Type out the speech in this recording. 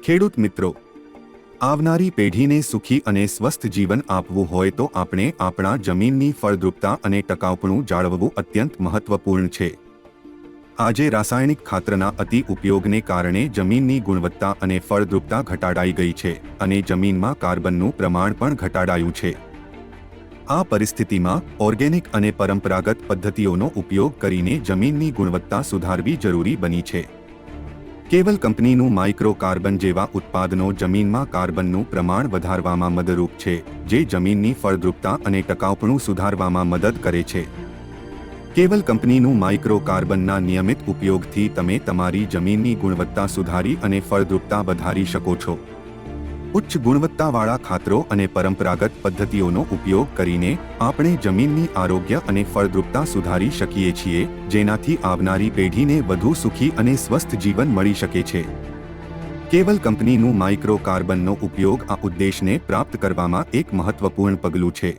ખેડૂત મિત્રો, આવનારી પેઢીને સુખી અને સ્વસ્થ જીવન આપવું હોય તો આપણે આપણા જમીનની ફળદ્રુપતા અને ટકાઉપણું જાળવવું અત્યંત મહત્વપૂર્ણ છે. આજે રાસાયણિક ખાતરના અતિ ઉપયોગને કારણે જમીનની ગુણવત્તા અને ફળદ્રુપતા ઘટાડાઈ ગઈ છે અને જમીનમાં કાર્બનનું પ્રમાણ પણ ઘટાડાયું છે. આ પરિસ્થિતિમાં ઓર્ગેનિક અને પરંપરાગત પદ્ધતિઓનો ઉપયોગ કરીને જમીનની ગુણવત્તા સુધારવી જરૂરી બની છે. કેવલ કંપનીનું માઇક્રો કાર્બન જેવા ઉત્પાદનો જમીનમાં કાર્બનનું પ્રમાણ વધારવામાં મદદરૂપ છે, જે જમીનની ફળદ્રુપતા અને ટકાઉપણું સુધારવામાં મદદ કરે છે. કેવલ કંપનીનું માઇક્રો કાર્બનના નિયમિત ઉપયોગથી તમે તમારી જમીનની ગુણવત્તા સુધારી અને ફળદ્રુપતા વધારી શકો છો. ઉચ્ચ ગુણવત્તાવાળા ખાતરો અને પરંપરાગત પદ્ધતિઓનો ઉપયોગ કરીને આપણે જમીનની આરોગ્ય અને ફળદ્રુપતા સુધારી શકીએ છીએ, જેનાથી આવનારી પેઢીને વધુ સુખી અને સ્વસ્થ જીવન મળી શકે છે. કેવલ કંપનીનું માઇક્રો કાર્બનનો ઉપયોગ આ ઉદ્દેશને પ્રાપ્ત કરવામાં એક મહત્વપૂર્ણ પગલું છે.